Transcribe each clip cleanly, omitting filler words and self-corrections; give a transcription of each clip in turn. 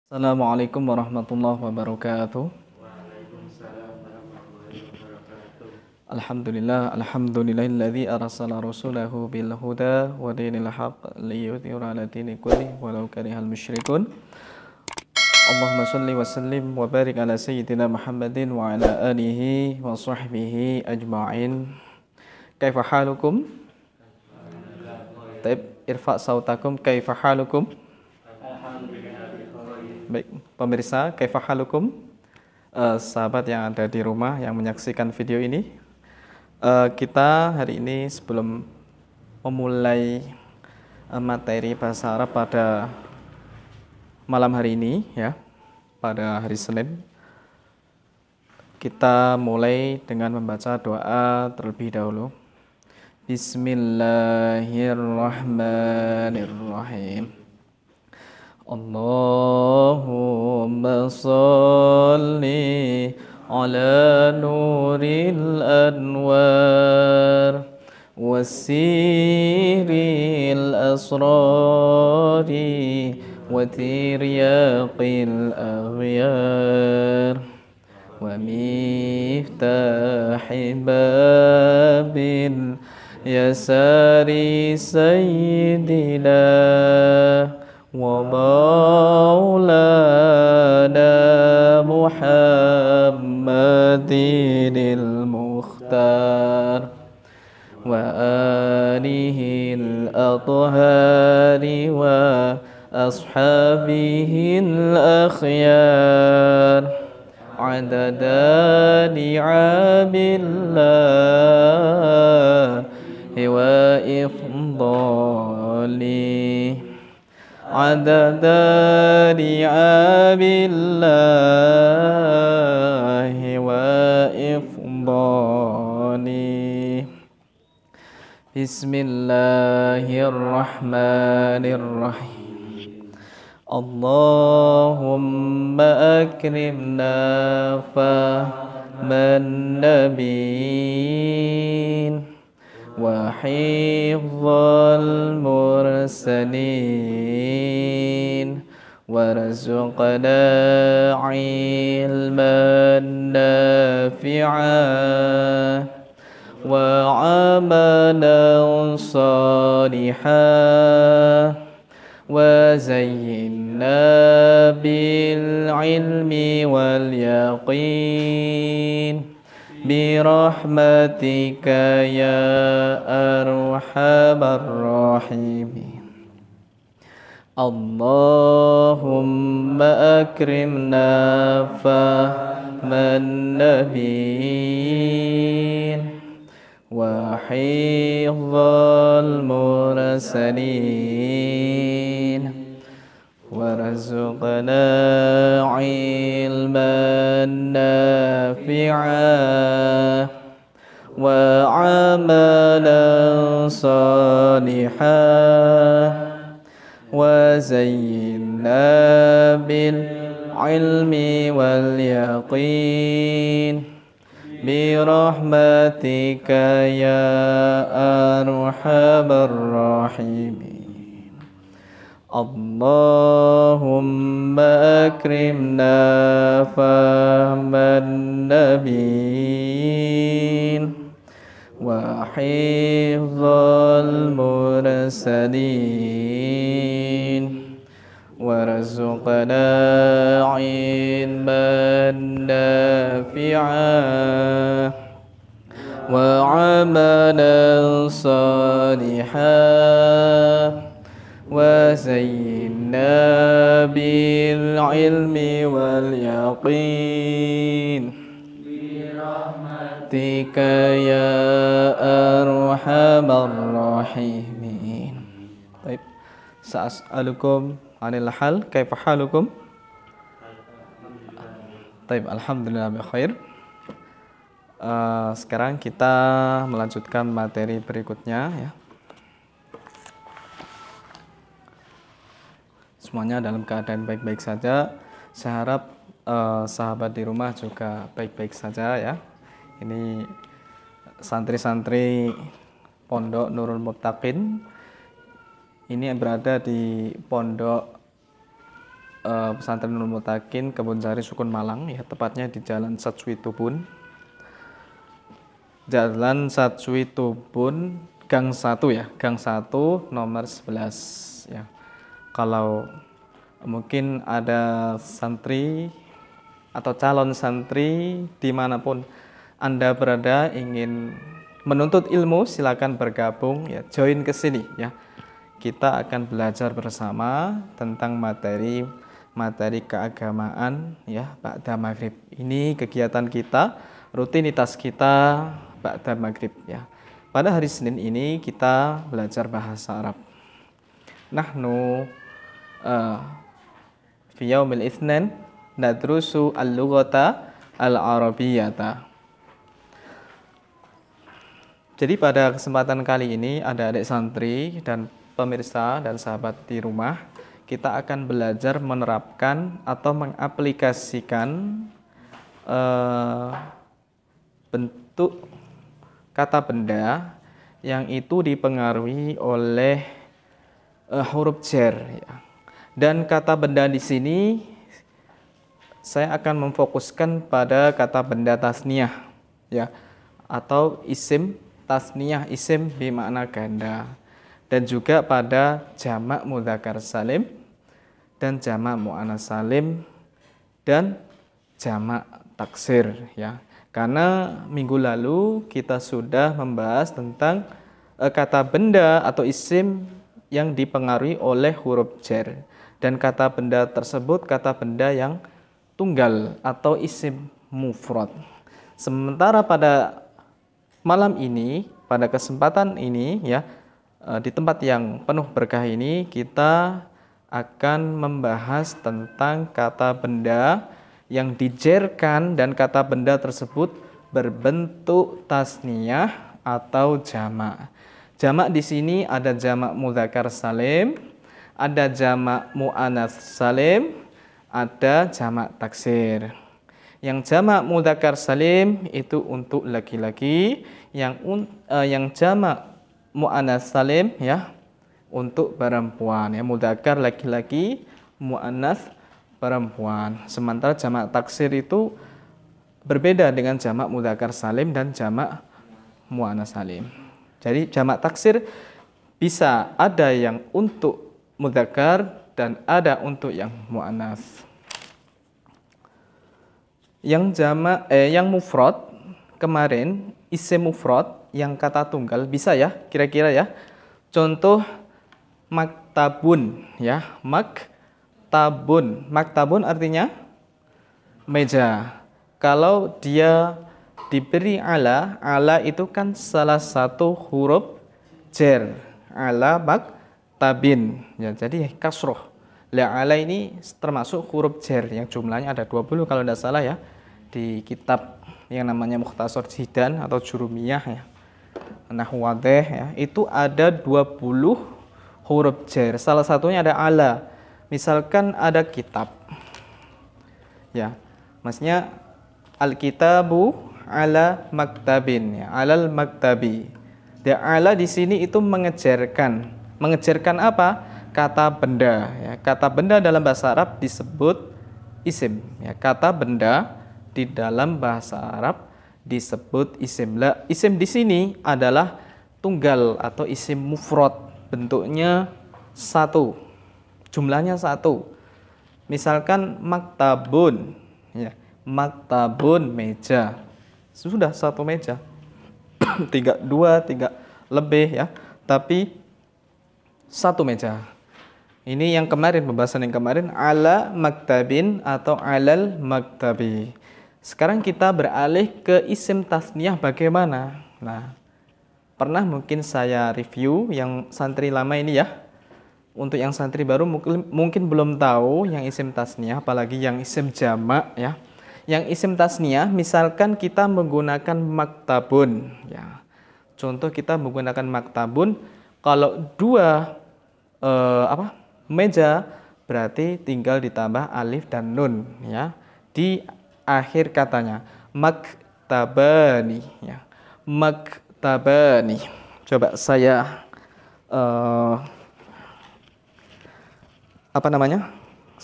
Assalamualaikum warahmatullahi wabarakatuh. Waalaikumsalam warahmatullahi wabarakatuh. Alhamdulillahilladzi arsala rasulahu bil huda wa dinil haqq liyudhhira 'ala dini kulli walau karihal musyrikun. Allahumma shalli wa sallim wa barik ala sayyidina Muhammadin wa ala alihi wa sahbihi ajma'in. Kaifa halukum? Taib irfa sautakum kaifa halukum? Baik, pemirsa, kaifa halukum? Sahabat yang ada di rumah yang menyaksikan video ini, kita hari ini sebelum memulai materi bahasa Arab pada malam hari ini, ya, pada hari Senin, kita mulai dengan membaca doa terlebih dahulu. Bismillahirrahmanirrahim. Allahumma salli ala nuril anwar wasiril asrari wa tiryaqil aghyar wa miftahi babil yasari sayyidina wa maulana Muhammadinil Mukhtar wa alihil athhari wa ashabihil akhyar adada ni'amillahi wa ifdali adada ni'amillahi wa ifdali. Bismillahirrahmanirrahim. Allahumma akrimna fahman nabiyyin wa hifdzal mursalin warzuqna ilman nafi'an wa amalan salihan wa zayyinna bil ilmi wal yaqin birahmatika ya arhamar rahimin. Allahumma akrimna fahman nabiyyin wa hifdzal mursalin warzuqna ilman nafi'an wa amalan salihan wa zayyinna bil ilmi wal yaqin birahmatika ya arhamar rahimin. Allahumma akrimna fahman nabiyyin wa hifdzal mursalin warzuqna ilman nafi'an wa amalan salihan wa zayyinna bil ilmi wal yaqin birahmatika ya arhamar rahimin. Baik, sa'as'alukum anil hal, kaifa halukum? Baik, alhamdulillah bi khair. Sekarang kita melanjutkan materi berikutnya, ya. Semuanya dalam keadaan baik-baik saja. Saya harap sahabat di rumah juga baik-baik saja, ya. Ini santri-santri Pondok Nurul Muttaqin ini berada di Pondok Pesantren Nurul Mutakin Kebonsari Sukun Malang, ya, tepatnya di Jalan Satsui Tubun. Jalan Satsui Tubun Gang 1 ya, Gang 1 nomor 11 ya. Kalau mungkin ada santri atau calon santri dimanapun Anda berada ingin menuntut ilmu, silakan bergabung ya, join ke sini ya. Kita akan belajar bersama tentang materi keagamaan ya ba'da maghrib. Ini kegiatan kita, rutinitas kita ba'da maghrib ya. Pada hari Senin ini kita belajar bahasa Arab. Nahnu fi yaumil itsnin nadrusu al-lughata al-arabiyyata. Jadi pada kesempatan kali ini ada adik santri dan pemirsa dan sahabat di rumah, kita akan belajar menerapkan atau mengaplikasikan bentuk kata benda yang itu dipengaruhi oleh huruf jar ya. Dan kata benda di sini saya akan memfokuskan pada kata benda tasniyah ya, atau isim tasniyah, isim bermakna ganda, dan juga pada jamak mudzakkar salim dan jamak muannats salim dan jamak taksir ya. Karena minggu lalu kita sudah membahas tentang kata benda atau isim yang dipengaruhi oleh huruf jar, dan kata benda tersebut kata benda yang tunggal atau isim mufrad. Sementara pada malam ini, pada kesempatan ini ya, di tempat yang penuh berkah ini kita akan membahas tentang kata benda yang dijerkan dan kata benda tersebut berbentuk tasniyah atau jamak. Jamak di sini ada jamak mudzakkar salim, ada jamak muannats salim, ada jamak taksir. Yang jamak mudzakkar salim itu untuk laki-laki, yang jamak muannats salim ya untuk perempuan ya, mudzakkar laki-laki, muannats perempuan. Sementara jamak taksir itu berbeda dengan jamak mudzakkar salim dan jamak muannats salim. Jadi jamak taksir bisa ada yang untuk mudzakkar dan ada untuk yang muannats. Yang mufrad kemarin isim mufrad yang kata tunggal bisa ya, kira-kira ya. Contoh maktabun ya, maktabun. Maktabun artinya meja. Kalau dia diberi ala itu kan salah satu huruf jar. Ala maktabin. Ya, jadi kasroh. La ala ini termasuk huruf jar yang jumlahnya ada 20 kalau tidak salah ya, di kitab yang namanya Mukhtasar Jidan atau Jurumiyah ya, Nahwu Wadih ya, itu ada 20 huruf jar. Salah satunya ada ala. Misalkan ada kitab. Ya. Maksudnya al-kitabu ala maktabin ya, alal maktabi. Ya, ala di sini itu mengejarkan. Mengejarkan apa? Kata benda ya. Kata benda dalam bahasa Arab disebut isim ya. Kata benda di dalam bahasa Arab disebut isim. Lah, isim di sini adalah tunggal atau isim mufrad, bentuknya satu, jumlahnya satu. Misalkan maktabun ya, maktabun meja, sudah satu meja. dua, tiga lebih ya, tapi satu meja. Ini yang kemarin, pembahasan yang kemarin, ala maktabin atau alal maktabi. Sekarang kita beralih ke isim tasniyah bagaimana? Nah, pernah mungkin saya review yang santri lama ini ya. Untuk yang santri baru mungkin belum tahu yang isim tasniyah, apalagi yang isim jamak ya. Yang isim tasniyah misalkan kita menggunakan maktabun ya. Contoh kita menggunakan maktabun, kalau dua meja berarti tinggal ditambah alif dan nun ya di akhir katanya, maktabani ya, maktabani. Coba saya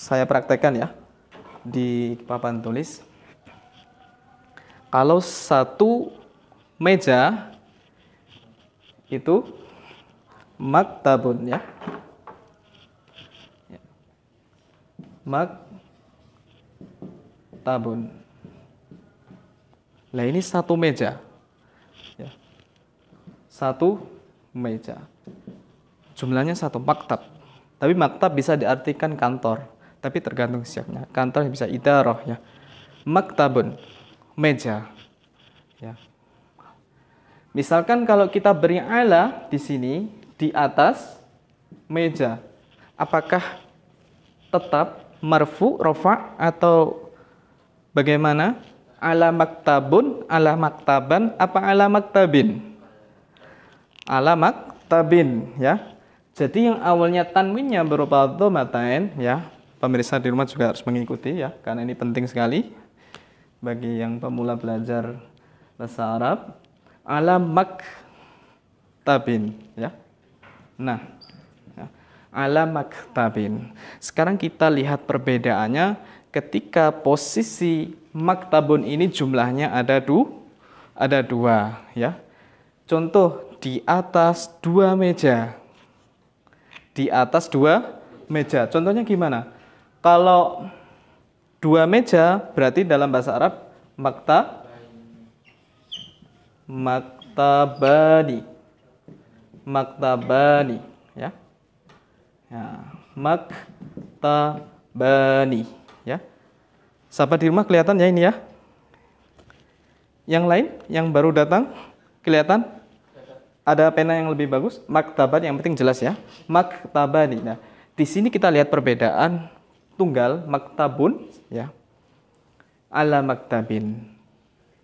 saya praktekkan ya di papan tulis. Kalau satu meja itu maktabun ya. Maktabun. Nah ini satu meja. Ya. Satu meja. Jumlahnya satu maktab. Tapi maktab bisa diartikan kantor. Tapi tergantung siapnya. Kantor bisa idarah ya. Maktabun. Meja. Ya. Misalkan kalau kita beri ala di sini di atas meja, apakah tetap marfu, rofa atau bagaimana? Ala maktabun, ala maktaban, apa ala maktabin? Ala maktabin ya. Jadi yang awalnya tanwinnya berupa dhammatain ya. Pemirsa di rumah juga harus mengikuti ya, karena ini penting sekali bagi yang pemula belajar bahasa Arab. Ala maktabin ya. Nah, ya. Ala maktabin. Sekarang kita lihat perbedaannya ketika posisi maktabun ini jumlahnya ada dua ya. Contoh di atas dua meja. Di atas dua meja. Contohnya gimana? Kalau dua meja berarti dalam bahasa Arab maktabani. Maktabani ya. Ya, maktabani ya. Sahabat di rumah kelihatan ya ini ya. Yang lain yang baru datang kelihatan? Ada pena yang lebih bagus? Maktaban yang penting jelas ya. Maktabani. Nah, di sini kita lihat perbedaan tunggal maktabun ya. Ala maktabin.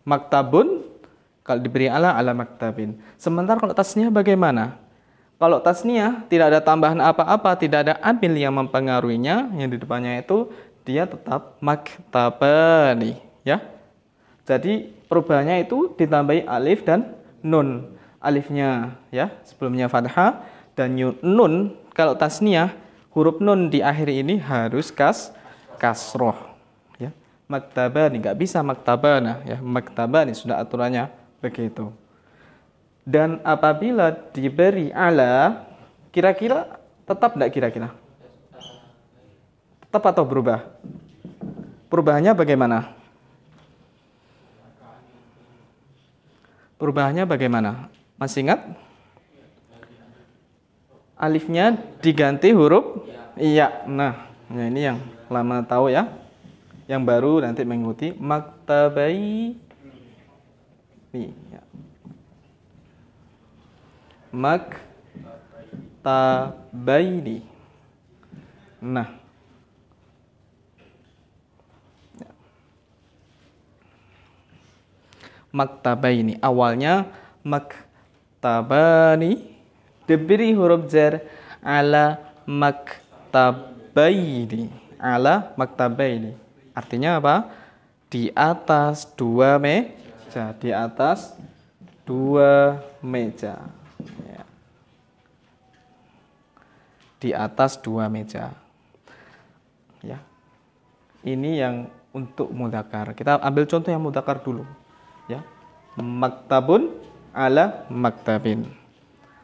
Maktabun kalau diberi ala maktabin. Sementara kalau tasniah bagaimana? Kalau tasniah tidak ada tambahan apa-apa, tidak ada amil yang mempengaruhinya, yang di depannya itu dia tetap maktabani ya. Jadi perubahannya itu ditambahi alif dan nun. Alifnya ya sebelumnya fathah dan nun kalau tasniah huruf nun di akhir ini harus kasroh ya. Maktabani nggak bisa maktabana ya. Maktabani sudah aturannya begitu. Dan apabila diberi ala, kira-kira tetap enggak kira-kira? Tetap atau berubah? Perubahannya bagaimana? Perubahannya bagaimana? Masih ingat? Alifnya diganti huruf iya. Nah, ini yang lama tahu ya. Yang baru nanti mengikuti maktabai. Ya. Maktabaini. Nah. Maktabaini. Awalnya maktabani diberi huruf jar ala maktabaini. Ala maktabaini. Artinya apa? Di atas dua meja. Di atas dua meja. Ya. Di atas dua meja. Ya. Ini yang untuk mudzakkar. Kita ambil contoh yang mudzakkar dulu. Ya. Maktabun ala maktabin.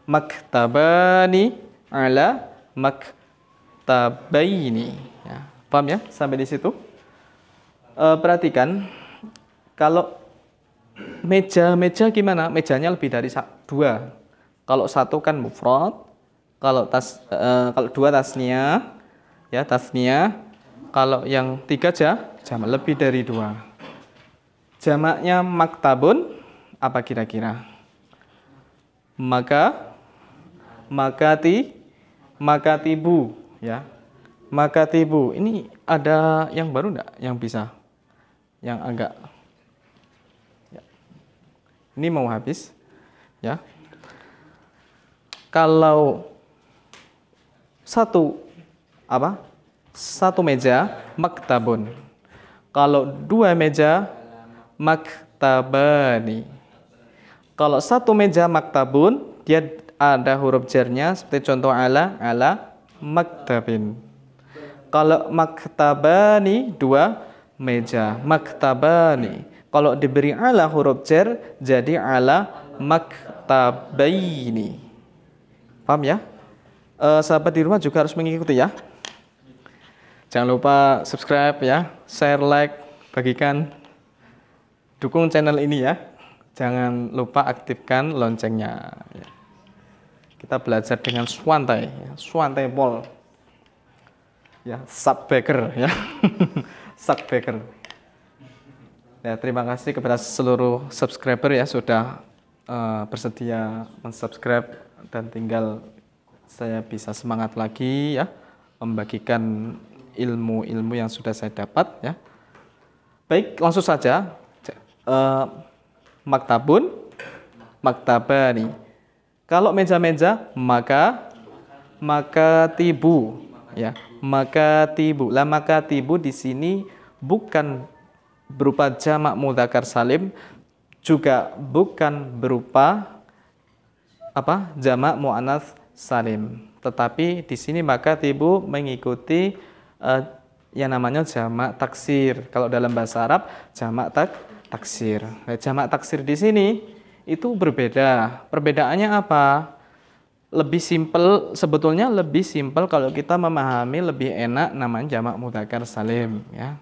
Maktabani ala maktabaini. Ya. Paham ya sampai di situ? Perhatikan kalau meja gimana? Mejanya lebih dari dua. Kalau satu kan mufrad, kalau dua tasniah, ya tasniah. Kalau yang tiga jamak lebih dari dua. Jamaknya maktabun apa kira-kira? Makatibu, ya. Makatibu. Ini ada yang baru enggak yang bisa? Yang agak ya. Ini mau habis ya. Kalau satu meja maktabun. Kalau dua meja maktabani. Kalau satu meja maktabun dia ada huruf jarnya seperti contoh ala maktabin. Kalau maktabani 2 meja, maktabani. Kalau diberi ala huruf jar jadi ala maktabaini. Paham ya? Sahabat di rumah juga harus mengikuti ya. Jangan lupa subscribe ya, share, like, bagikan, dukung channel ini ya. Jangan lupa aktifkan loncengnya. Ya. Kita belajar dengan swantai, ya. Swantai pol, ya, subbacker ya, subbacker. Ya, terima kasih kepada seluruh subscriber ya sudah bersedia mensubscribe dan tinggal saya bisa semangat lagi ya membagikan ilmu-ilmu yang sudah saya dapat ya. Baik, langsung saja. Maktabun, maktabani. Kalau meja-meja maka makatibu ya, makatibu. Lah makatibu di sini bukan berupa jamak mudzakkar salim, juga bukan berupa apa? Jamak muannats salim. Tetapi di sini makatibu mengikuti yang namanya jamak taksir. Kalau dalam bahasa Arab jamak taksir. Nah, jamak taksir di sini itu berbeda. Perbedaannya apa? Lebih simpel, sebetulnya lebih simpel kalau kita memahami, lebih enak namanya jamak mudzakkar salim ya.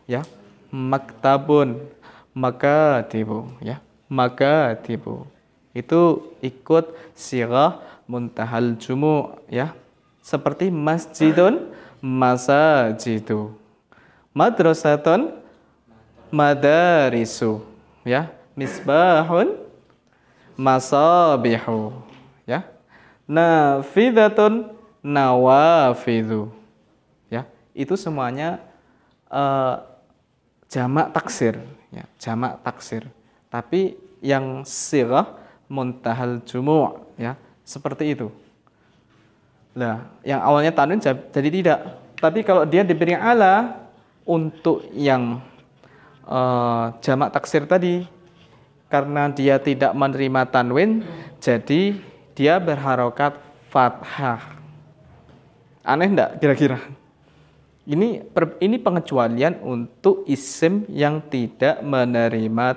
Ya, maktabun, makatibu ya. Makatibu. Itu ikut sirah muntahal jumu ya. Seperti masjidun, masajidu. Madrasatun, madarisu ya. Misbahun, masabihu ya. Nafidatun, nawafidhu ya. Itu semuanya jamak taksir ya, jamak taksir. Tapi yang sirah muntahal jumu' ya, seperti itu. Nah, yang awalnya tanwin jadi tidak. Tapi kalau dia diberi ala untuk yang jamak taksir tadi, karena dia tidak menerima tanwin, jadi dia berharokat fathah. Aneh enggak kira-kira? Ini pengecualian untuk isim yang tidak menerima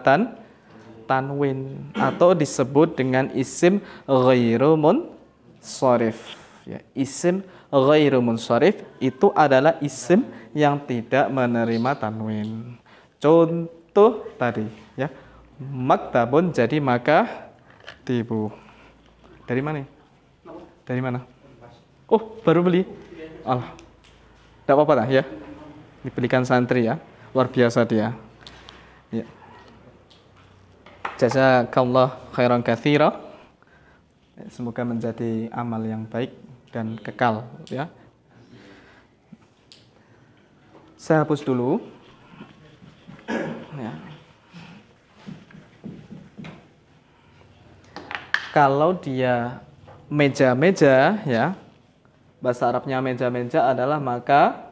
tanwin atau disebut dengan isim ghairu munsharif. Ya, isim ghairu munsharif itu adalah isim yang tidak menerima tanwin. Contoh tadi ya, maktabun jadi makatibu. Dari mana? Dari mana? Oh, baru beli. Allah. Tidak apa-apa ya. Dibelikan santri ya. Luar biasa dia. Ya. Jazakallah khairan katsira. Semoga menjadi amal yang baik dan kekal ya. Saya hapus dulu. Ya. Kalau dia meja-meja ya, bahasa Arabnya meja-meja adalah makatibu.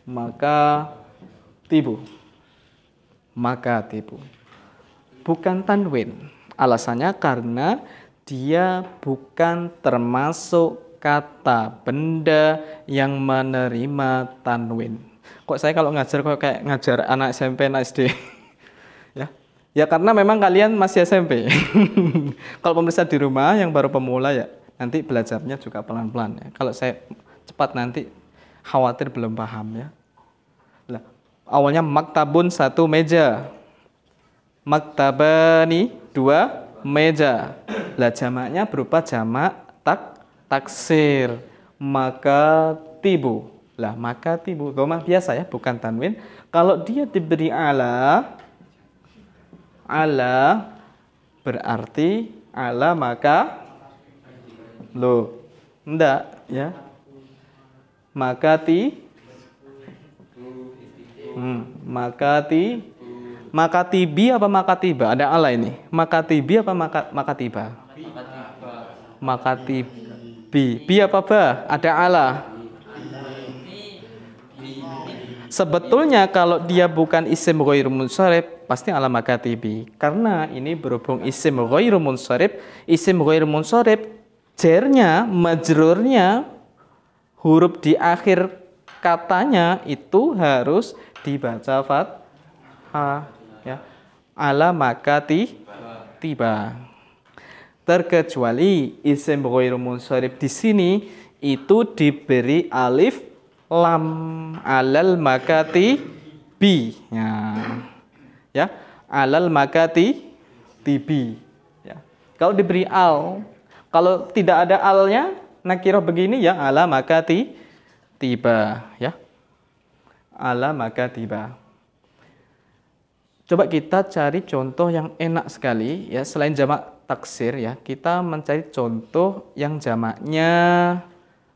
Makatibu. Makatibu. Bukan tanwin. Alasannya karena dia bukan termasuk kata benda yang menerima tanwin. Kok saya kalau ngajar kok kayak ngajar anak SMP, anak SD? Ya. Ya karena memang kalian masih SMP. Kalau pemirsa di rumah yang baru pemula ya nanti belajarnya juga pelan-pelan ya. Kalau saya cepat nanti khawatir belum paham ya. Nah, awalnya maktabun 1 meja. Maktabani 2 meja. Lah jamaknya berupa jamak taksir. Makatibu. Lah makatibu dhamma biasa ya, bukan tanwin. Kalau dia diberi ala berarti ala maka enggak ya, makatibi apa makatiba? Ada ala ini, makatibi apa makatiba? Makatibi, bi apa ba? Ada ala. Sebetulnya kalau dia bukan isim ghairu munsharif pasti ala makatibi. Karena ini berhubung isim ghairu munsharif Jernya, majrurnya, huruf di akhir katanya itu harus dibaca fathah, ya. Ala maka tiba. Terkecuali isim ghairu munsharif di sini itu diberi alif lam, alal makati bi, ya, alal makati tibi, ya. Kalau diberi al, kalau tidak ada alnya, nakirah begini ya, ala makati tiba, ya, ala maka tiba. Coba kita cari contoh yang enak sekali, ya, selain jamak taksir, ya, kita mencari contoh yang jamaknya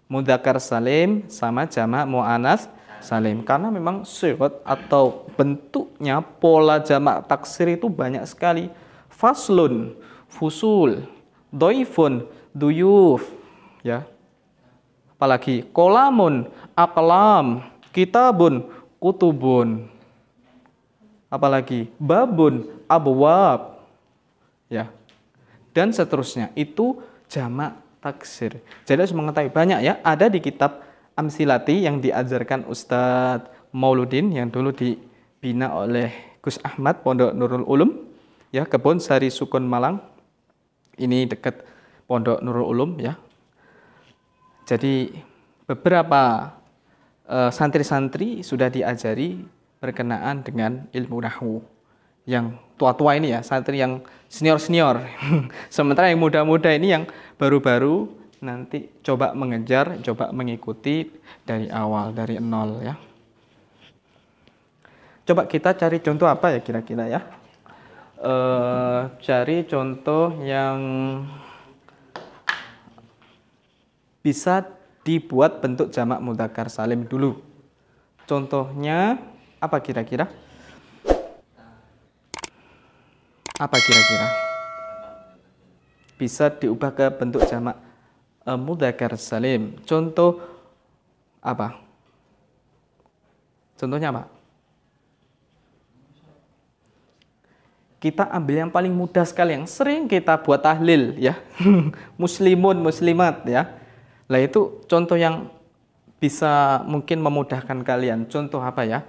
mudzakkar salim sama jamak muannats salim, karena memang sigat atau bentuknya pola jamak taksir itu banyak sekali. Faslun, fusul, doifun, duyuf, ya. Apalagi kolamun, aqlam, kitabun, kutubun. Apalagi babun, abwab, ya. Dan seterusnya, itu jamak taksir. Jadi harus mengetahui banyak, ya, ada di kitab Amsilati yang diajarkan Ustadz Mauludin yang dulu dibina oleh Gus Ahmad Pondok Nurul Ulum, ya, Kebon Sari Sukun Malang. Ini dekat Pondok Nurul Ulum, ya. Jadi beberapa santri-santri sudah diajari berkenaan dengan ilmu nahwu. Yang tua-tua ini, ya, santri yang senior-senior. Sementara yang muda-muda ini yang baru-baru nanti coba mengejar, coba mengikuti dari awal, dari nol, ya. Coba kita cari contoh apa ya kira-kira, ya. Cari contoh yang bisa dibuat bentuk jamak mudzakkar salim dulu. Contohnya apa kira-kira? Apa kira-kira? Bisa diubah ke bentuk jamak mudzakkar salim. Contoh apa? Contohnya apa? Kita ambil yang paling mudah sekali, yang sering kita buat tahlil, ya. Muslimun, muslimat, ya. Lah itu contoh yang bisa mungkin memudahkan kalian. Contoh apa, ya?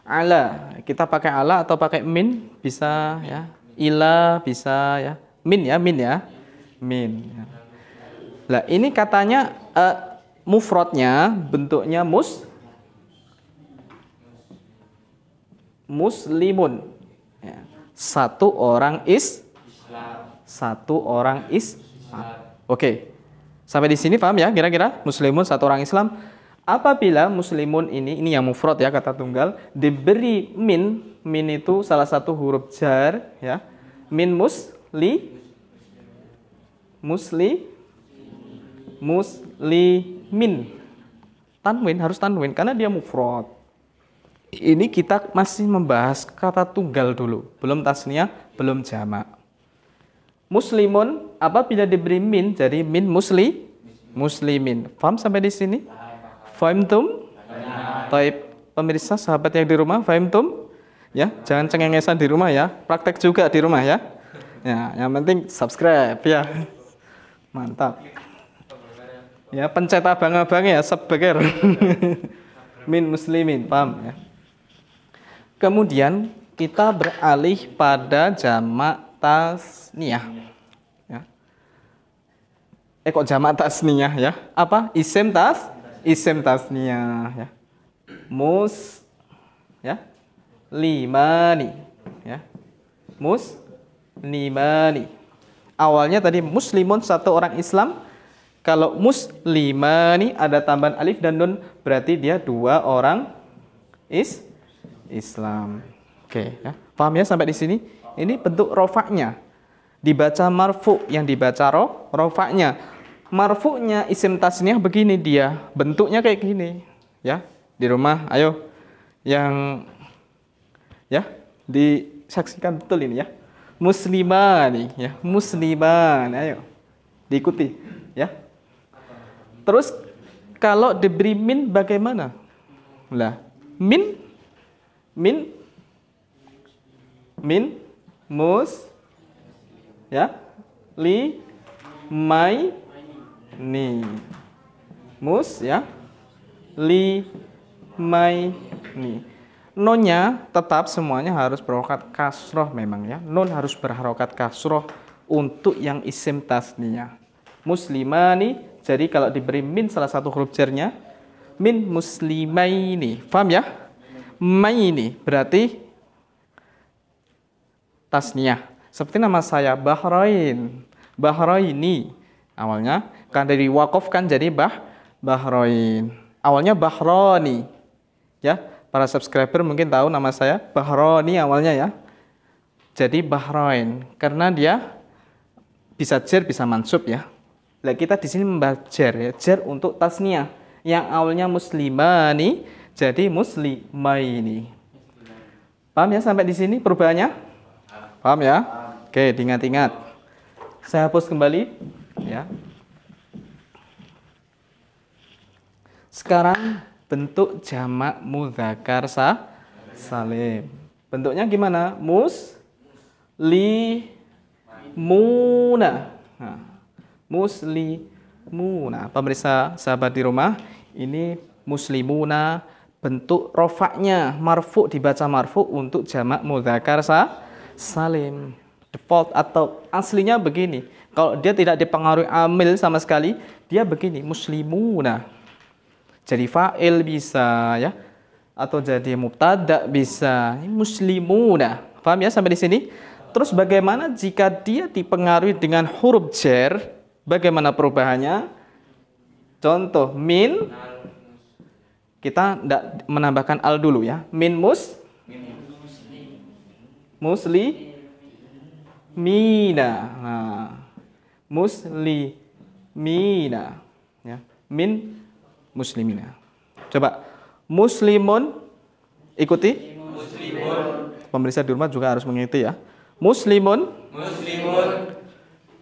Ala, kita pakai ala atau pakai min, bisa, ya. Ila bisa, ya. Min, ya, min, ya. Min. Ya. Lah ini katanya mufradnya bentuknya muslimun. Ya. Satu orang Islam. Oke. Sampai di sini paham, ya, kira-kira? Muslimun, satu orang Islam. Apabila muslimun ini yang mufrad, ya, kata tunggal, diberi min itu salah satu huruf jar, ya. Min muslimin. Tanwin, harus tanwin karena dia mufrad. Ini kita masih membahas kata tunggal dulu, belum tasniyah, belum jamak. Muslimun apabila diberi min jadi min muslimin. Paham sampai di sini? Fahimtum? Taib. Pemirsa, sahabat yang di rumah, fahimtum? Ya, jangan cengengesan di rumah, ya. Praktek juga di rumah, ya. Ya, yang penting subscribe, ya. Mantap. Ya, pencet abang-abangnya, ya, subscribe. Min muslimin, paham, ya. Kemudian kita beralih pada jamak tasniyah, ya. Kok jamak tasniyah, ya? Apa? Isim tasniyah, ya. Ya. Limani, ya. Limani. Awalnya tadi muslimun, satu orang Islam. Kalau muslimani ada tambahan alif dan nun, berarti dia dua orang Islam. Oke, ya. Paham, ya, sampai di sini? Ini bentuk rofaknya. Dibaca marfu, yang dibaca rofaknya. Marfu'nya isim tasniyah begini dia. Bentuknya kayak gini, ya. Di rumah, ayo. Yang, ya, disaksikan betul ini, ya. Muslimani, ya. Musliman, ayo. Diikuti, ya. Terus kalau diberi min bagaimana? Lah, min mus, ya, li mai ni. Mus ya. Limaini. Nunnya tetap semuanya harus berharokat kasroh memang ya. Nun harus berharokat kasroh untuk yang isim tasniyah. Muslimani. Jadi kalau diberi min salah satu huruf jarnya, min muslimaini. Paham ya? Maini berarti tasniyah. Seperti nama saya Bahrain. Bahraini. Awalnya kan dari wakof kan jadi Bahrain. Awalnya Bahrani. Ya, para subscriber mungkin tahu nama saya Bahrani awalnya ya. Jadi Bahrain karena dia bisa jar bisa mansub ya. Nah, kita di sini membahas jar ya. Jar untuk tasniyah. Yang awalnya muslimani jadi muslimaini. Paham ya sampai di sini perubahannya? Paham ya? Oke, diingat-ingat. Saya hapus kembali ya. Sekarang bentuk jamak mudzakkar salim. Bentuknya gimana? Muslimuna. Nah, muslimuna. Pemirsa sahabat di rumah, ini muslimuna bentuk rofaknya marfu, dibaca marfu untuk jamak mudzakkar salim. Default atau aslinya begini. Kalau dia tidak dipengaruhi amil sama sekali, dia begini, muslimuna. Jadi fa'il bisa ya, atau jadi mubtada bisa. Muslimuna. Paham ya sampai di sini? Terus bagaimana jika dia dipengaruhi dengan huruf jar? Bagaimana perubahannya? Contoh min, kita tidak menambahkan al dulu ya. Min muslimina. Nah, muslimina ya. Min muslimina. Coba muslimun, ikuti. Muslimun. Pemirsa di rumah juga harus mengikuti ya. Muslimun.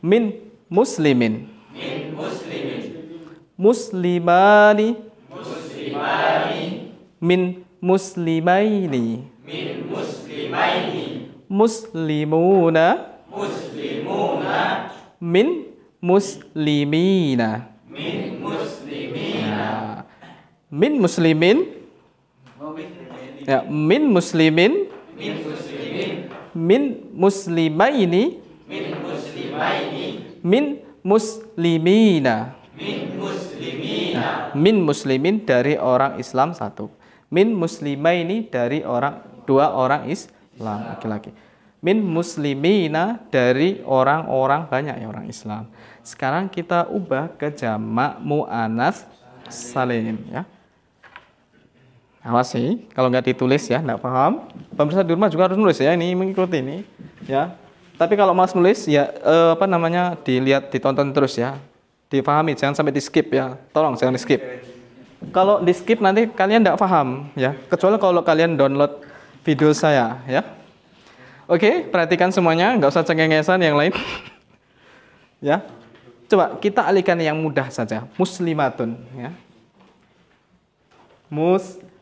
Min muslimin. Muslimani. Min muslimaini. Muslimuna. Min muslimina. Min muslimin ya, min muslimin, min muslimaini, min muslimina, min muslimin dari orang Islam satu, min muslimaini dari dua orang Islam laki-laki, min muslimina dari orang-orang banyak ya orang Islam. Sekarang kita ubah ke jamak muannats salim ya. Awas sih, kalau nggak ditulis ya, nggak paham. Pemirsa di rumah juga harus nulis ya, ini mengikuti ini, ya. Tapi kalau malas nulis ya, dilihat, ditonton terus ya, dipahami, jangan sampai di skip ya. Tolong jangan di skip. Kalau di skip nanti kalian nggak paham ya, kecuali kalau kalian download video saya ya. Oke, perhatikan semuanya, nggak usah cengengesan yang lain. Ya, coba kita alihkan yang mudah saja, muslimatun ya. Muslimatun.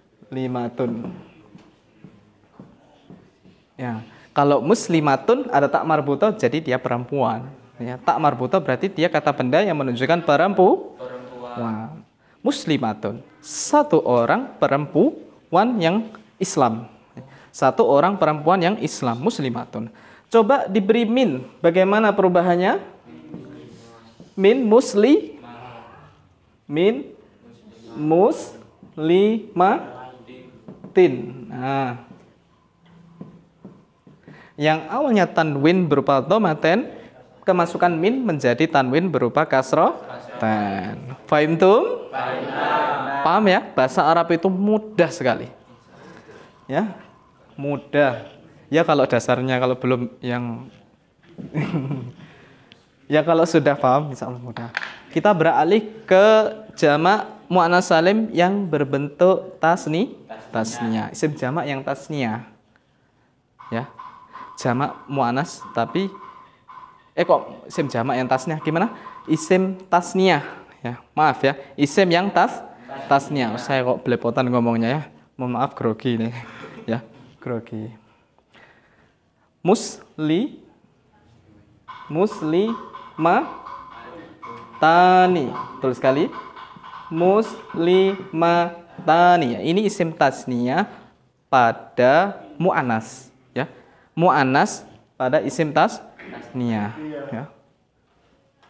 Ya, kalau muslimatun ada tak marbuto jadi dia perempuan. Ya, tak marbuto berarti dia kata benda yang menunjukkan perempuan. Muslimatun, satu orang perempuan yang Islam. Satu orang perempuan yang Islam, muslimatun. Coba diberi min, bagaimana perubahannya? Min muslimatin. Nah, yang awalnya tanwin berupa dhammaten, kemasukan min menjadi tanwin berupa kasroh tan. Fahimtum? Paham ya? Bahasa Arab itu mudah sekali. Ya, mudah. Ya kalau dasarnya, kalau belum yang ya kalau sudah paham insya Allah mudah. Kita beralih ke jamak muannats salim yang berbentuk tasniyah. Isim jamak yang tasniyah. Ya. Jamak muannats tapi kok isim jamak yang tasniyah gimana? Isim tasniyah ya. Maaf ya. Isim yang tasniyah. Saya kok belepotan ngomongnya ya. Mohon maaf grogi nih. Ya, grogi. muslimatani. Betul sekali. Muslimatani. Ini isim tasniyah pada mu'anas, ya. Mu'anas pada isim tasniyah, ya.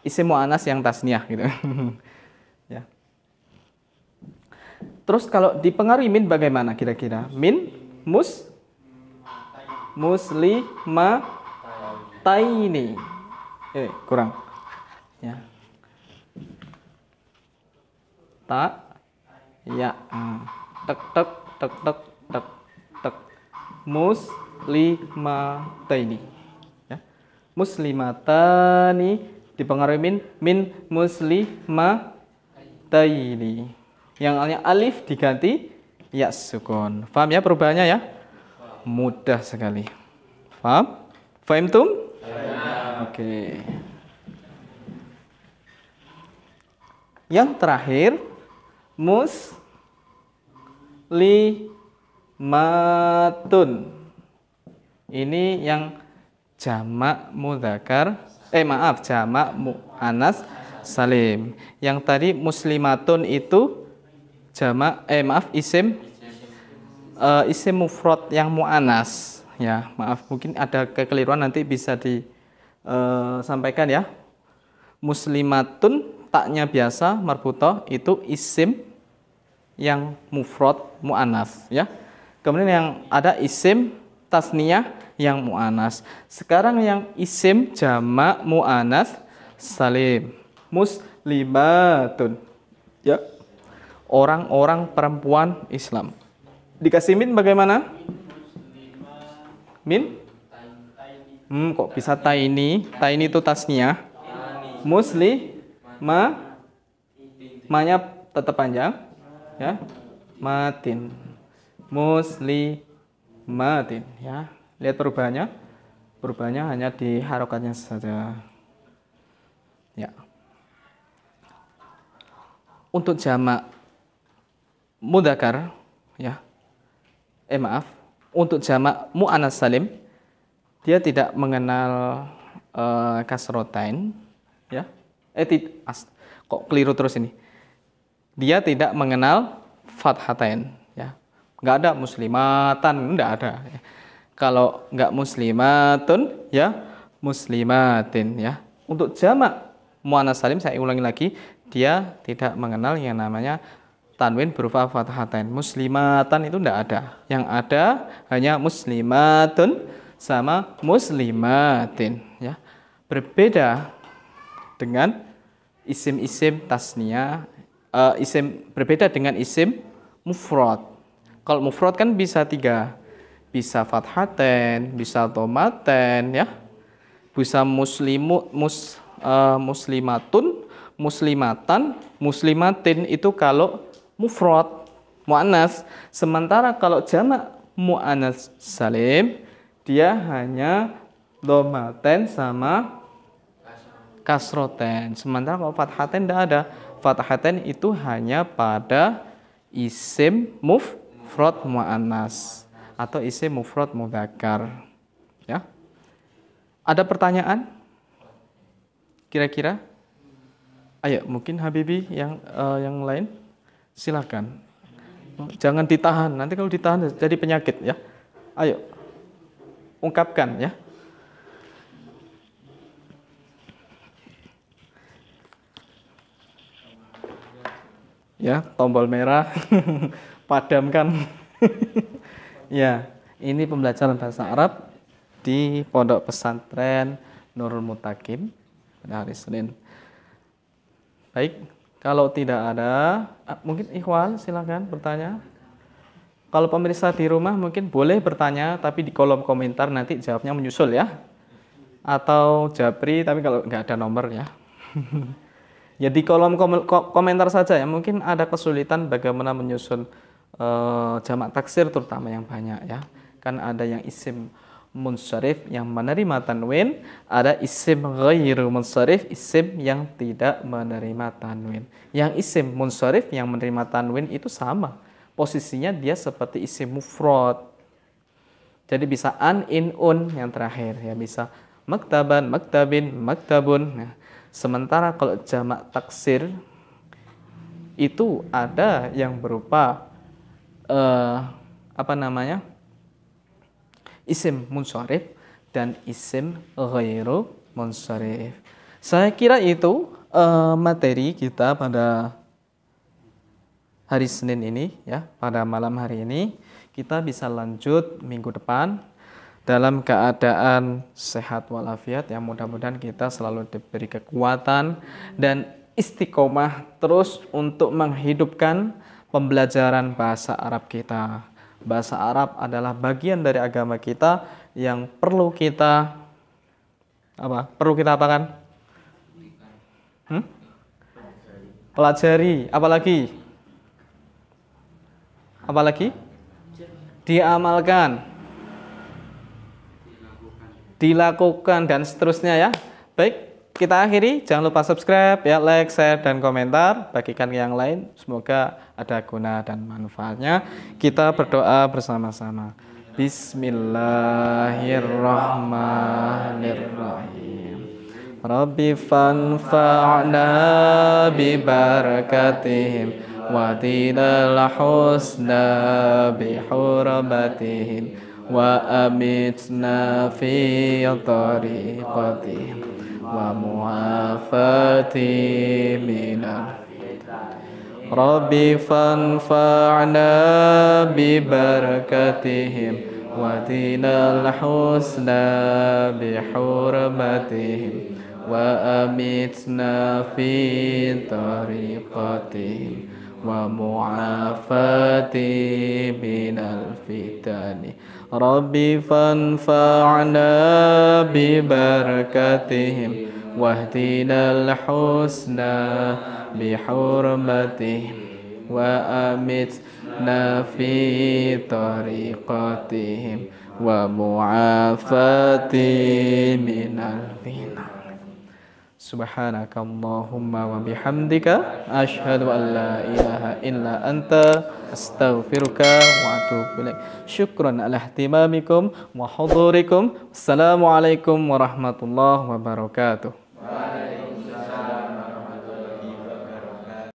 Isim mu'anas yang tasniyah gitu. Ya. Terus kalau dipengaruhi min bagaimana kira-kira? Min muslimataini. Kurang. Ya. Ta ya. Tek tek tek tek tek tek. Muslimataini. Ya. Muslimatani dipengaruhi min muslimataini. Yang alif diganti ya sukun. Paham ya perubahannya ya? Mudah sekali. Paham? Fahim tum? Ya. Oke. Yang terakhir muslimatun. Ini yang jamak mudzakkar, jamak muannas salim. Yang tadi muslimatun itu jamak isim mufrad yang muannas, ya. Maaf, mungkin ada kekeliruan, nanti bisa disampaikan ya. Muslimatun taknya biasa marbuthah itu isim yang mufrad muannas, ya. Kemudian yang ada isim tasniyah yang muannas. Sekarang yang isim jamak muannas salim. Muslimatun, ya. Orang-orang perempuan Islam. Dikasih min bagaimana? Min? Kok bisa taini? Taini itu tasniyah. Ma-nya tetap panjang, ya. Matin. Muslimatin, ya. Lihat perubahannya. Perubahannya hanya di harokatnya saja. Ya. Untuk jamak mudzakkar, ya. Untuk jamak muannas salim dia tidak mengenal kasrotain, ya. Kok keliru terus ini. Dia tidak mengenal fathatain, ya. Enggak ada muslimatan, enggak ada. Kalau enggak muslimatun, ya muslimatin, ya. Untuk jamak muannas salim saya ulangi lagi, dia tidak mengenal yang namanya tanwin berupa fathatain. Muslimatan itu enggak ada. Yang ada hanya muslimatun sama muslimatin, ya. Berbeda dengan isim-isim tasniyah, berbeda dengan isim mufrad. Kalau mufrad kan bisa 3, bisa fathaten, bisa tomaten, ya, bisa muslimatun, muslimatan, muslimatin itu kalau mufrad muannas. Sementara kalau jamak muannas salim dia hanya domaten sama kasroten. Sementara kalau fathaten tidak ada. Fathaten itu hanya pada isim mufrad muannas atau isim mufrad mudzakkar, ya. Ada pertanyaan? Kira-kira? Ayo, mungkin Habibi yang lain silakan. Jangan ditahan. Nanti kalau ditahan jadi penyakit, ya. Ayo. Ungkapkan, ya. Ya, tombol merah padamkan. Ya, ini pembelajaran bahasa Arab di Pondok Pesantren Nurul Mutakin pada hari Senin. Baik, kalau tidak ada, mungkin Ikhwan silakan bertanya. Kalau pemirsa di rumah mungkin boleh bertanya, tapi di kolom komentar nanti jawabnya menyusul, ya. Atau japri, tapi kalau nggak ada nomor, ya. Ya di kolom komentar saja, ya. Mungkin ada kesulitan bagaimana menyusun jamak taksir terutama yang banyak, ya. Kan ada yang isim munsharif yang menerima tanwin, ada isim ghairu munsharif, isim yang tidak menerima tanwin. Yang isim munsharif yang menerima tanwin itu sama. Posisinya dia seperti isim mufrad. Jadi bisa an, in, un yang terakhir, ya, bisa maktaban, maktabin, maktabun. Nah, Sementara kalau jamak taksir itu ada yang berupa isim munsharif dan isim ghairu munsharif. Saya kira itu materi kita pada hari Senin ini ya, pada malam hari ini. Kita bisa lanjut minggu depan dalam keadaan sehat walafiat, yang mudah-mudahan kita selalu diberi kekuatan dan istiqomah terus untuk menghidupkan pembelajaran bahasa Arab kita. Bahasa Arab adalah bagian dari agama kita yang perlu kita apakan? Pelajari, apalagi? Diamalkan, dilakukan dan seterusnya ya. Baik, kita akhiri. Jangan lupa subscribe ya, like, share dan komentar, bagikan ke yang lain. Semoga ada guna dan manfaatnya. Kita berdoa bersama-sama. Bismillahirrahmanirrahim. Rabbi fanfa'na bi barakatihim wa tidal husna bi hurmatihim wa amitna fi tariqatihim wa muafati minal Rabbi fanfa'na bi barakatihim wa tidal husna bi hurmatihim wa amitna fi tariqatihim wa mu'afati minal fitani Rabbi fanfa'na bi barakatihim wahdinal husna bi hurmatihim wa amitna fi tariqatihim wa mu'afati minal fitani. Subhanakallahumma wa bihamdika asyhadu an la ilaha illa anta astaghfiruka wa atubu ilaik. Syukran ala ihtimamikum wa hudurikum. Assalamualaikum warahmatullahi wabarakatuh.